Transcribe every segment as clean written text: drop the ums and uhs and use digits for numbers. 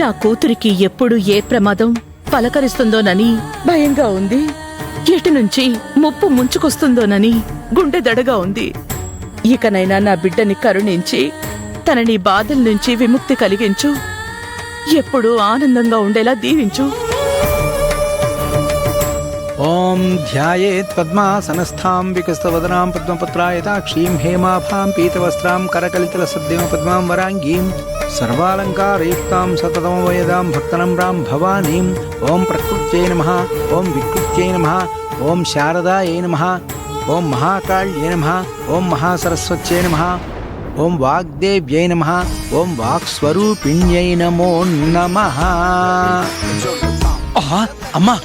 నా కూతురికి ఎప్పుడు ఏ ప్రమాదం పలకరిస్తుందోనని భయంగా ఉంది. ఎటు నుంచి ముప్పు ముంచుకొస్తుందోనని గుండె దడగా ఉంది. ఇకనైనా నా బిడ్డని కరుణించి తనని బాధల నుంచి విముక్తి కలిగించు. ఎప్పుడూ ఆనందంగా ఉండేలా దీవించు. ఓం ధ్యాయేత్ పద్మాసనస్థాం వికస్తవదనాం పద్మపత్రాయతాక్షీం హేమాభాం పీతవస్త్రాం కరకలితలసద్దేవ పద్మాం వరాంగీం సర్వాలంకారయుక్తాం సతతమవయదాం భక్తనమ్రాం భవానీం. ఓం ప్రకృత్యై నమః, ఓం వికృత్యై నమః, ఓం శారదాయై నమః, ఓం మహాకాళ్యై నమః, ఓం మహాసరస్వత్యై నమః, ఓం వాగ్దేవ్యై నమః, ఓం వాక్స్వరూపిణ్యై నమో నమః. అమ్మా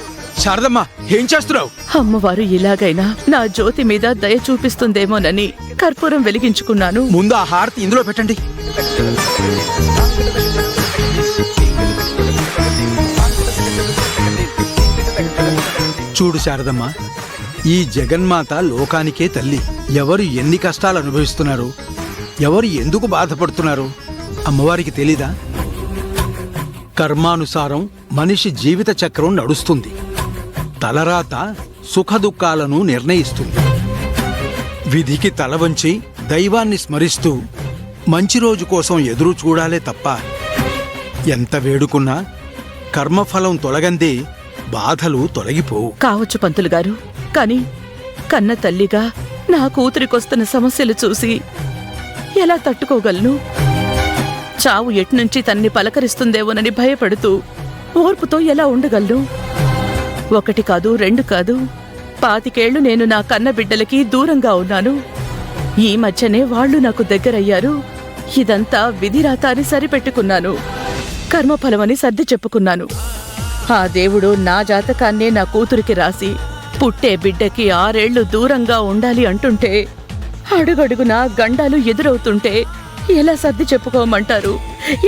శారదమ్మా, ఏం చేస్తున్నావు? అమ్మవారు ఇలాగైనా నా జ్యోతి మీద దయ చూపిస్తుందేమోనని కర్పూరం వెలిగించుకున్నాను. ముందు ఆ హారతి ఇందులో పెట్టండి. చూడు శారదమ్మ, ఈ జగన్మాత లోకానికే తల్లి. ఎవరు ఎన్ని కష్టాలు అనుభవిస్తున్నారు, ఎవరు ఎందుకు బాధపడుతున్నారు అమ్మవారికి తెలీదా? కర్మానుసారం మనిషి జీవిత చక్రం నడుస్తుంది. తలరాత సుఖదుఖాలను నిర్ణయిస్తుంది. విధికి తల వంచి దైవాన్ని స్మరిస్తూ మంచి రోజు కోసం ఎదురు చూడాలే తప్ప ఎంత వేడుకున్నా కర్మఫలం తొలగందే బాధలు తొలగిపోవు. కావచ్చు పంతులు గారు, కాని కన్న తల్లిగా నా కూతురికొస్తున్న సమస్యలు చూసి ఎలా తట్టుకోగలను? చావు ఎట్నుంచి తన్ని పలకరిస్తుందేమోనని భయపడుతూ ఓర్పుతో ఎలా ఉండగలను? 1 కాదు 2 కాదు, 25 ఏళ్లు నేను నా కన్న బిడ్డలకి దూరంగా ఉన్నాను. ఈ మధ్యనే వాళ్లు నాకు దగ్గరయ్యారు. ఇదంతా విధిరాత అని సరిపెట్టుకున్నాను. కర్మఫలమని సర్ది చెప్పుకున్నాను. ఆ దేవుడు నా జాతకాన్నే నా కూతురికి రాసి పుట్టే బిడ్డకి 6 ఏళ్లు దూరంగా ఉండాలి అంటుంటే, అడుగడుగునా గండాలు ఎదురవుతుంటే ఎలా సర్ది చెప్పుకోమంటారు?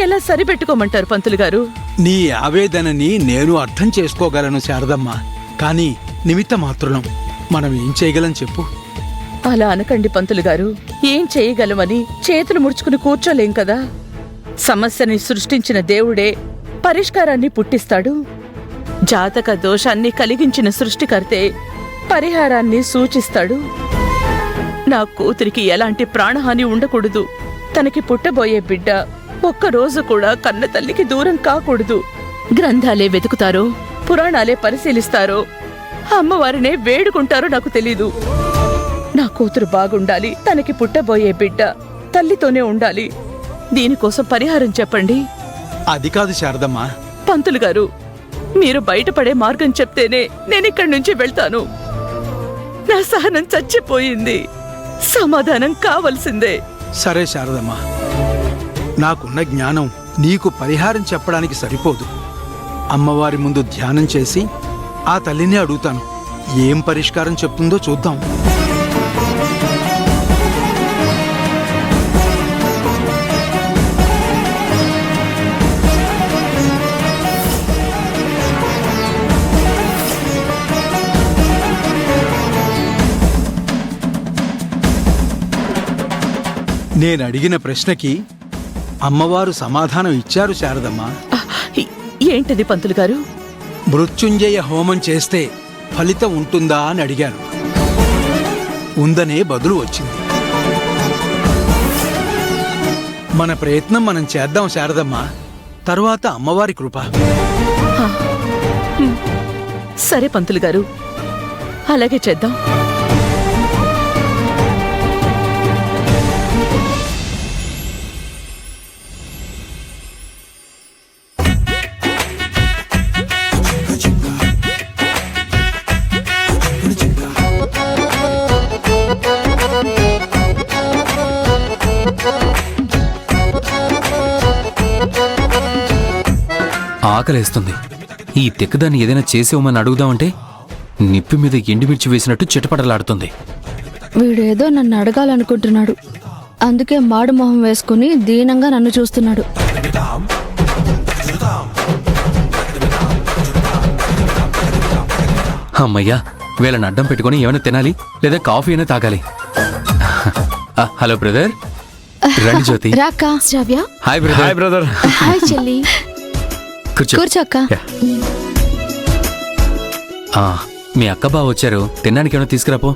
ఎలా సరిపెట్టుకోమంటారు పంతులు గారు? నీ ఆవేదనని నేను అర్థం చేసుకోగలను శారదమ్మ. కానీ నిమిత్త మాత్రులం, మనం ఏం చేయగలం చెప్పు? అలా అనకండి పంతులు గారు. ఏం చేయగలమని చేతులు ముడుచుకుని కూర్చోలేం కదా. సమస్యని సృష్టించిన దేవుడే పరిష్కారాన్ని పుట్టిస్తాడు. జాతక దోషాన్ని కలిగించిన సృష్టికర్తే పరిహారాన్ని సూచిస్తాడు. నా కూతురికి ఎలాంటి ప్రాణహాని ఉండకూడదు. తనకి పుట్టబోయే బిడ్డ ఒక్కరోజు కూడా కన్న తల్లికి దూరం కాకూడదు. గ్రంథాలే వెతుకుతారో, పురాణాలే పరిశీలిస్తారో, అమ్మవారినే వేడుకుంటారో నాకు తెలీదు. నా కూతురు బాగుండాలి. తనకి పుట్టబోయే బిడ్డ తల్లితోనే ఉండాలి. దీనికోసం పరిహారం చెప్పండి. అది కాదు శారదమ్మ. పంతులు గారు, మీరు బయటపడే మార్గం చెప్తేనే నేనిక్కడి నుంచి వెళ్తాను. నా సహనం చచ్చిపోయింది. సమాధానం కావలసిందే. సరే శారదమ్మ, నాకున్న జ్ఞానం నీకు పరిహారం చెప్పడానికి సరిపోదు. అమ్మవారి ముందు ధ్యానం చేసి ఆ తల్లిని అడుగుతాను. ఏం పరిష్కారం చెప్తుందో చూద్దాం. నేనడిగిన ప్రశ్నకి అమ్మవారు సమాధానం ఇచ్చారు శారదమ్మ. ఏంటది పంతులు గారు? మృత్యుంజయ హోమం చేస్తే ఫలితం ఉంటుందా అని అడిగాను. ఉందనే బదులు వచ్చింది. మన ప్రయత్నం మనం చేద్దాం శారదమ్మ. తరువాత అమ్మవారి కృప. సరే పంతులు గారు, అలాగే చేద్దాం. ఆకలేస్తుంది. ఈ తెక్కదాన్ని ఏదైనా చేసేవమని అడుగుదామంటే నిప్పి మీద ఎండుమిర్చి వేసినట్టు చిటపటలాడుతుంది. వీడేదో నన్ను అడగాలనుకుంటున్నాడు. అందుకే మాడు మొహం వేసుకుని దీనంగా నన్ను చూస్తున్నాడు. అమ్మయ్యా, వీళ్ళని అడ్డం పెట్టుకుని ఏమైనా తినాలి లేదా కాఫీ అయినా తాగాలి. హలో బ్రదర్, రండి జ్యోతి. రాకా శ్రావ్య. Hi brother. హాయ్ చెల్లి. కూర్చో. కూర్చో అక్క. యా. మీ అక్క బావ వచ్చారు, తినడానికి ఏమైనా తీసుకురాపో.